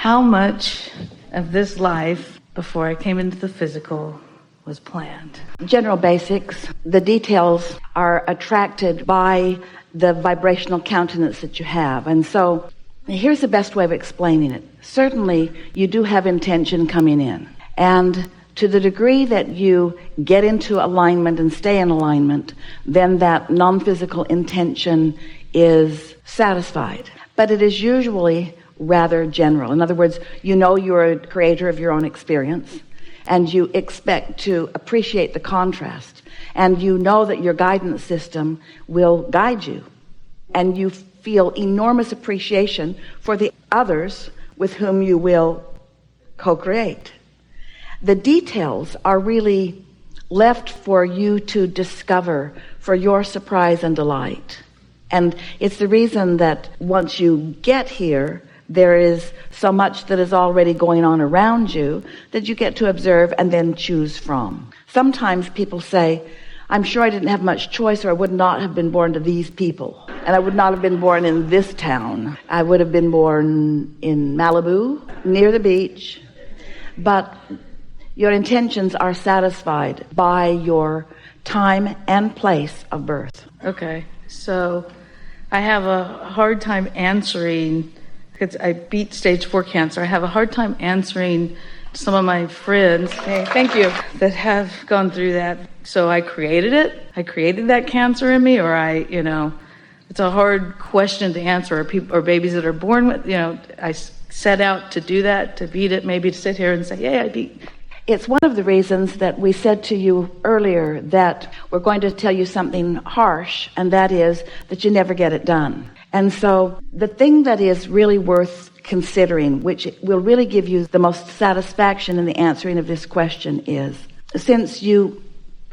How much of this life before I came into the physical was planned? General basics. The details are attracted by the vibrational countenance that you have. And so here's the best way of explaining it. Certainly, you do have intention coming in. And to the degree that you get into alignment and stay in alignment, then that non-physical intention is satisfied. But it is usually rather general. In other words, you know you're a creator of your own experience, and you expect to appreciate the contrast, and you know that your guidance system will guide you, and you feel enormous appreciation for the others with whom you will co-create. The details are really left for you to discover for your surprise and delight. And it's the reason that once you get here, there is so much that is already going on around you that you get to observe and then choose from. Sometimes people say, I'm sure I didn't have much choice, or I would not have been born to these people. And I would not have been born in this town. I would have been born in Malibu, near the beach. But your intentions are satisfied by your time and place of birth. Okay, so I have a hard time answering, because I beat stage 4 cancer. I have a hard time answering some of my friends, thank you, that have gone through that. So I created it. I created that cancer in me, or it's a hard question to answer. Or people, or babies that are born with, I set out to do that, to beat it, maybe to sit here and say, hey, I beat. It's one of the reasons that we said to you earlier that we're going to tell you something harsh, and that is that you never get it done. And so the thing that is really worth considering, which will really give you the most satisfaction in the answering of this question, is since you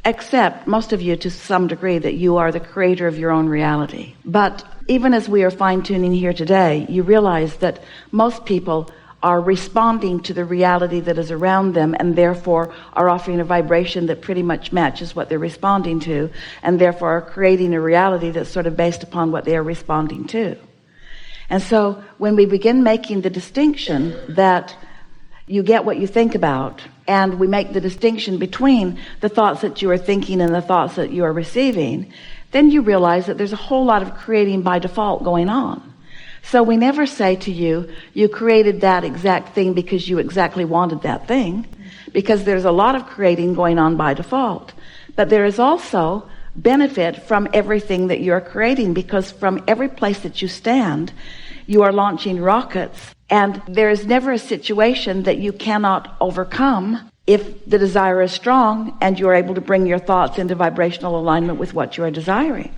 accept, most of you to some degree, that you are the creator of your own reality. But even as we are fine-tuning here today, you realize that most people are responding to the reality that is around them, and therefore are offering a vibration that pretty much matches what they're responding to, and therefore are creating a reality that's sort of based upon what they are responding to. And so when we begin making the distinction that you get what you think about, and we make the distinction between the thoughts that you are thinking and the thoughts that you are receiving, then you realize that there's a whole lot of creating by default going on. So we never say to you, you created that exact thing because you exactly wanted that thing, because there's a lot of creating going on by default. But there is also benefit from everything that you're creating, because from every place that you stand, you are launching rockets, and there is never a situation that you cannot overcome if the desire is strong and you're able to bring your thoughts into vibrational alignment with what you are desiring.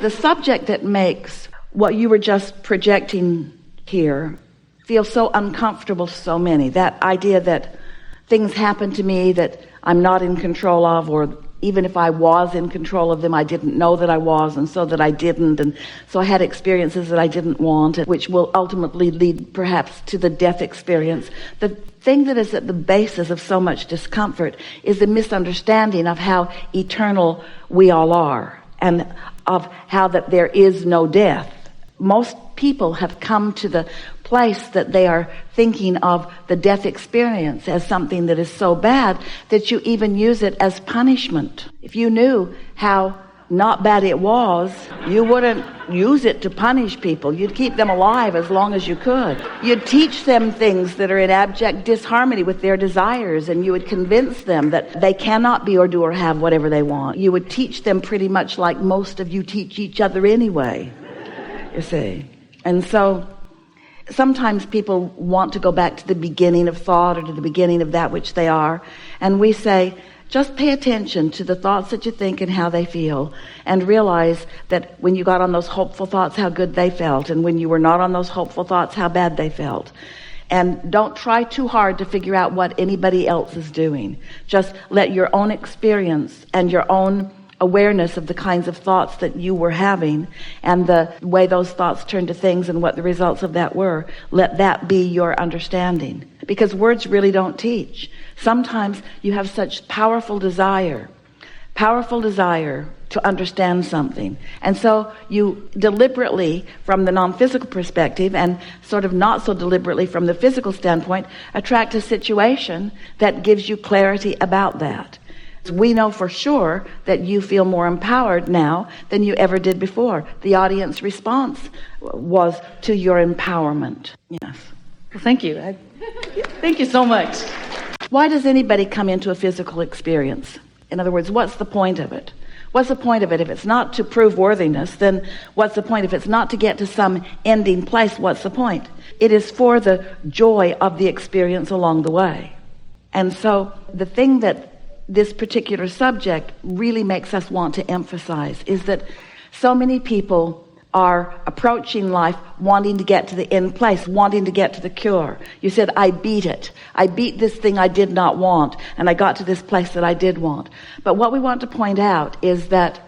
The subject that makes what you were just projecting here feel so uncomfortable to so many, that idea that things happen to me that I'm not in control of, or even if I was in control of them, I didn't know that I was, and so that I didn't, and so I had experiences that I didn't want, which will ultimately lead perhaps to the death experience. The thing that is at the basis of so much discomfort is the misunderstanding of how eternal we all are, and of how that there is no death. Most people have come to the place that they are thinking of the death experience as something that is so bad that you even use it as punishment. If you knew how not bad it was, you wouldn't use it to punish people. You'd keep them alive as long as you could. You'd teach them things that are in abject disharmony with their desires, and you would convince them that they cannot be or do or have whatever they want. You would teach them pretty much like most of you teach each other anyway, you see. And so sometimes people want to go back to the beginning of thought, or to the beginning of that which they are, and we say, just pay attention to the thoughts that you think and how they feel, and realize that when you got on those hopeful thoughts, how good they felt, and when you were not on those hopeful thoughts, how bad they felt. And don't try too hard to figure out what anybody else is doing. Just let your own experience and your own awareness of the kinds of thoughts that you were having, and the way those thoughts turned to things and what the results of that were, let that be your understanding. Because words really don't teach. Sometimes you have such powerful desire, powerful desire to understand something. And so you deliberately, from the non-physical perspective, and sort of not so deliberately from the physical standpoint, attract a situation that gives you clarity about that. We know for sure that you feel more empowered now than you ever did before. The audience response was to your empowerment. Yes. Well, thank you. Thank you so much. Why does anybody come into a physical experience? In other words, what's the point of it? What's the point of it? If it's not to prove worthiness, then what's the point? If it's not to get to some ending place, what's the point? It is for the joy of the experience along the way. And so the thing that this particular subject really makes us want to emphasize is that so many people are approaching life wanting to get to the end place, wanting to get to the cure. You said, I beat it. I beat this thing I did not want, and I got to this place that I did want. But what we want to point out is that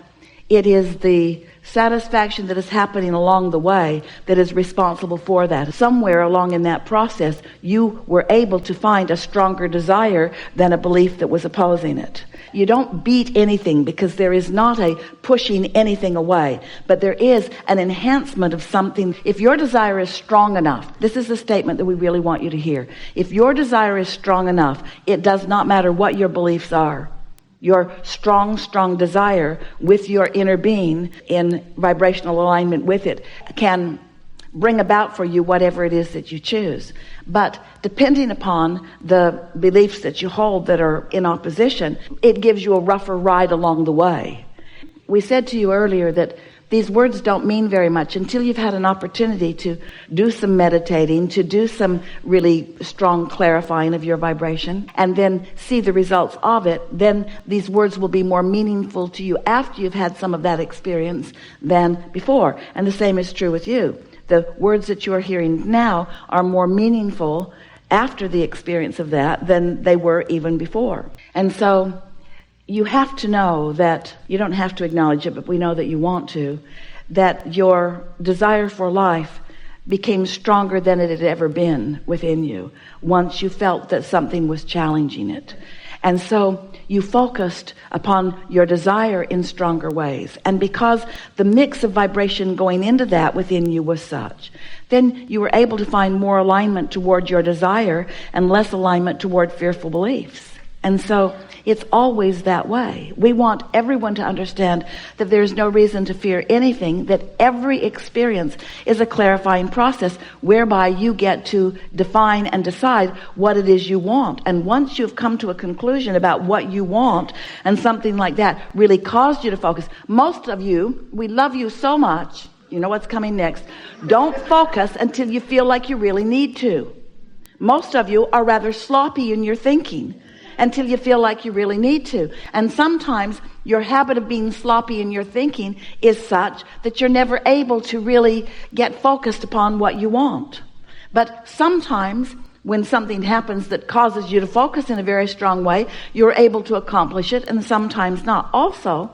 it is the satisfaction that is happening along the way that is responsible for that. Somewhere along in that process, you were able to find a stronger desire than a belief that was opposing it. You don't beat anything because there is not a pushing anything away, but there is an enhancement of something. If your desire is strong enough, this is the statement that we really want you to hear. If your desire is strong enough, it does not matter what your beliefs are. Your strong desire with your inner being in vibrational alignment with it can bring about for you whatever it is that you choose. But depending upon the beliefs that you hold that are in opposition, it gives you a rougher ride along the way. We said to you earlier that these words don't mean very much until you've had an opportunity to do some meditating, to do some really strong clarifying of your vibration, and then see the results of it. Then these words will be more meaningful to you after you've had some of that experience than before. And the same is true with you. The words that you are hearing now are more meaningful after the experience of that than they were even before. And so you have to know that, you don't have to acknowledge it, but we know that you want to, that your desire for life became stronger than it had ever been within you once you felt that something was challenging it. And so you focused upon your desire in stronger ways. And because the mix of vibration going into that within you was such, then you were able to find more alignment toward your desire and less alignment toward fearful beliefs. And so it's always that way. We want everyone to understand that there's no reason to fear anything, that every experience is a clarifying process whereby you get to define and decide what it is you want. And once you've come to a conclusion about what you want, and something like that really caused you to focus, most of you, we love you so much, you know what's coming next, don't focus until you feel like you really need to. Most of you are rather sloppy in your thinking until you feel like you really need to. And sometimes your habit of being sloppy in your thinking is such that you're never able to really get focused upon what you want. But sometimes when something happens that causes you to focus in a very strong way, you're able to accomplish it, and sometimes not. Also,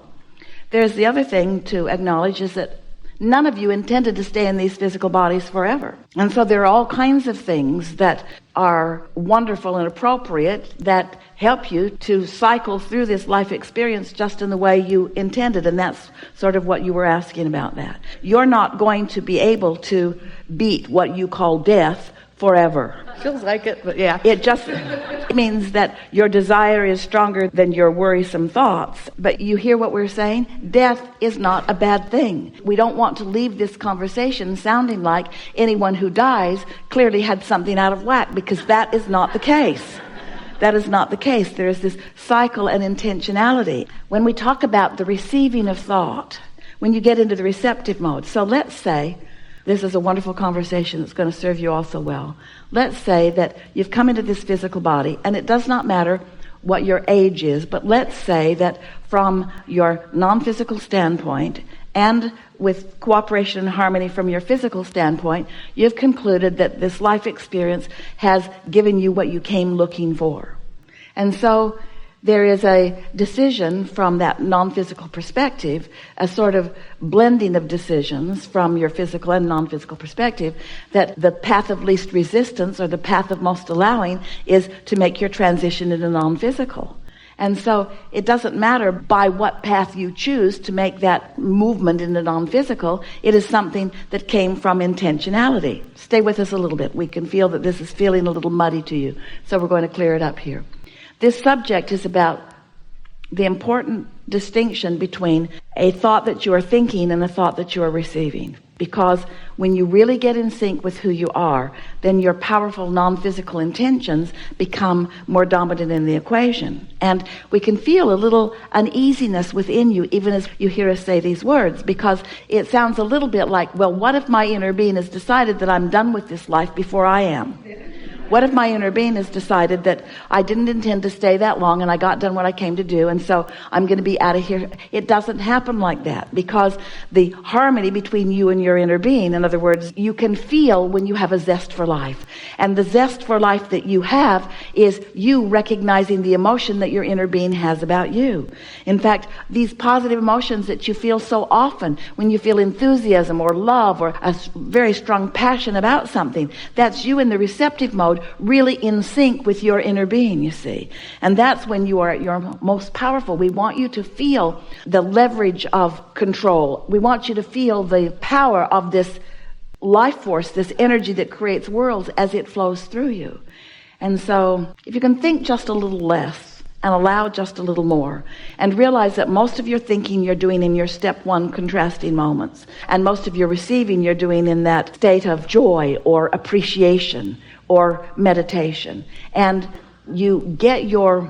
there's the other thing to acknowledge is that none of you intended to stay in these physical bodies forever. And so there are all kinds of things that are wonderful and appropriate that help you to cycle through this life experience just in the way you intended. And that's sort of what you were asking about that. You're not going to be able to beat what you call death forever. Feels like it, but yeah. It means that your desire is stronger than your worrisome thoughts. But you hear what we're saying? Death is not a bad thing. We don't want to leave this conversation sounding like anyone who dies clearly had something out of whack, because that is not the case. That is not the case. There is this cycle and intentionality. When we talk about the receiving of thought, when you get into the receptive mode, so let's say, this is a wonderful conversation that's going to serve you all so well. Let's say that you've come into this physical body, and it does not matter what your age is, but let's say that from your non-physical standpoint and with cooperation and harmony from your physical standpoint, you've concluded that this life experience has given you what you came looking for. And so there is a decision from that non-physical perspective, a sort of blending of decisions from your physical and non-physical perspective, that the path of least resistance or the path of most allowing is to make your transition into non-physical. And so it doesn't matter by what path you choose to make that movement in the non-physical. It is something that came from intentionality. Stay with us a little bit. We can feel that this is feeling a little muddy to you. So we're going to clear it up here. This subject is about the important distinction between a thought that you are thinking and a thought that you are receiving. Because when you really get in sync with who you are, then your powerful non-physical intentions become more dominant in the equation. And we can feel a little uneasiness within you even as you hear us say these words, because it sounds a little bit like, well, what if my inner being has decided that I'm done with this life before I am? What if my inner being has decided that I didn't intend to stay that long and I got done what I came to do, and so I'm going to be out of here? It doesn't happen like that, because the harmony between you and your inner being, in other words, you can feel when you have a zest for life. And the zest for life that you have is you recognizing the emotion that your inner being has about you. In fact, these positive emotions that you feel so often, when you feel enthusiasm or love or a very strong passion about something, that's you in the receptive mode, really in sync with your inner being, you see. And that's when you are at your most powerful. We want you to feel the leverage of control. We want you to feel the power of this life force, this energy that creates worlds as it flows through you. And so if you can think just a little less and allow just a little more, and realize that most of your thinking you're doing in your step one contrasting moments, and most of your receiving you're doing in that state of joy or appreciation or meditation. And you get your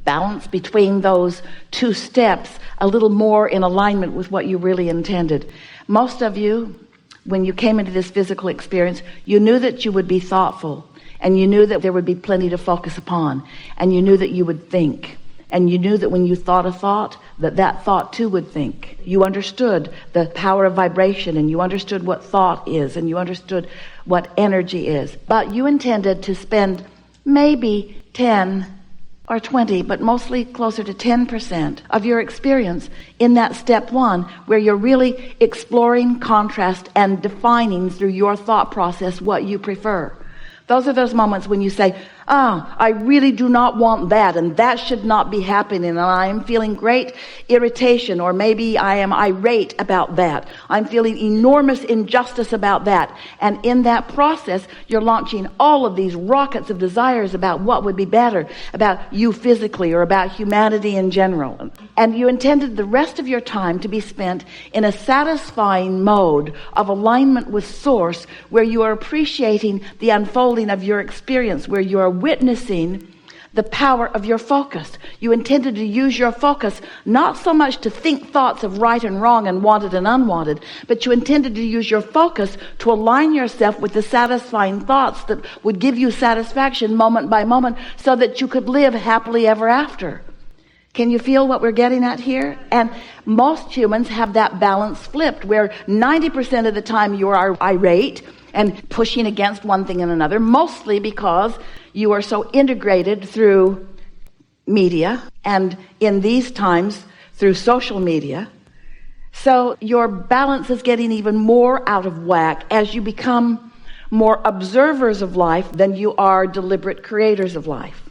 balance between those two steps a little more in alignment with what you really intended. Most of you, when you came into this physical experience, you knew that you would be thoughtful, and you knew that there would be plenty to focus upon, and you knew that you would think, and you knew that when you thought a thought, that thought too would think. You understood the power of vibration, and you understood what thought is, and you understood what energy is. But you intended to spend maybe 10 or 20, but mostly closer to 10% of your experience in that step one, where you're really exploring contrast and defining through your thought process what you prefer. Those are those moments when you say, I really do not want that, and that should not be happening, and I am feeling great irritation, or maybe I am irate about that. I'm feeling enormous injustice about that. And in that process, you're launching all of these rockets of desires about what would be better, about you physically or about humanity in general. And you intended the rest of your time to be spent in a satisfying mode of alignment with Source, where you are appreciating the unfolding of your experience, where you are witnessing the power of your focus. You intended to use your focus not so much to think thoughts of right and wrong and wanted and unwanted, but you intended to use your focus to align yourself with the satisfying thoughts that would give you satisfaction moment by moment, so that you could live happily ever after. Can you feel what we're getting at here? And most humans have that balance flipped, where 90% of the time you are irate and pushing against one thing and another, mostly because you are so integrated through media, and in these times through social media. So your balance is getting even more out of whack as you become more observers of life than you are deliberate creators of life,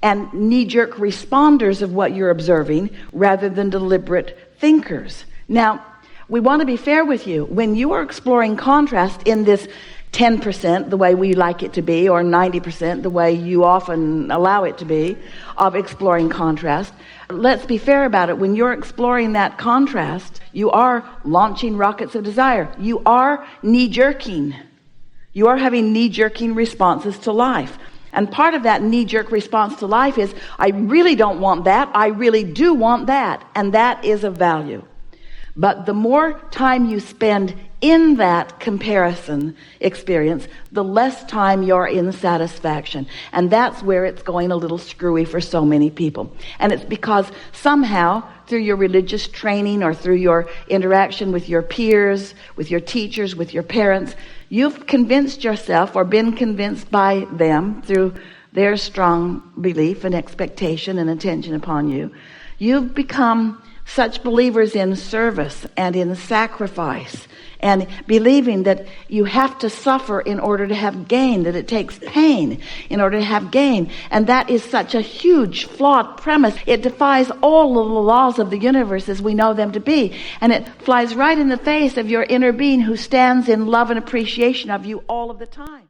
and knee-jerk responders of what you're observing rather than deliberate thinkers. Now, we want to be fair with you. When you are exploring contrast in this 10%, the way we like it to be, or 90%, the way you often allow it to be, of exploring contrast, let's be fair about it. When you're exploring that contrast, you are launching rockets of desire. You are knee-jerking. You are having knee-jerking responses to life. And part of that knee-jerk response to life is, I really don't want that. I really do want that. And that is of value. But the more time you spend in that comparison experience, the less time you're in satisfaction. And that's where it's going a little screwy for so many people. And it's because somehow, through your religious training or through your interaction with your peers, with your teachers, with your parents, you've convinced yourself, or been convinced by them through their strong belief and expectation and attention upon you, you've become such believers in service and in sacrifice, and believing that you have to suffer in order to have gain, that it takes pain in order to have gain. And that is such a huge, flawed premise. It defies all of the laws of the universe as we know them to be. And it flies right in the face of your inner being who stands in love and appreciation of you all of the time.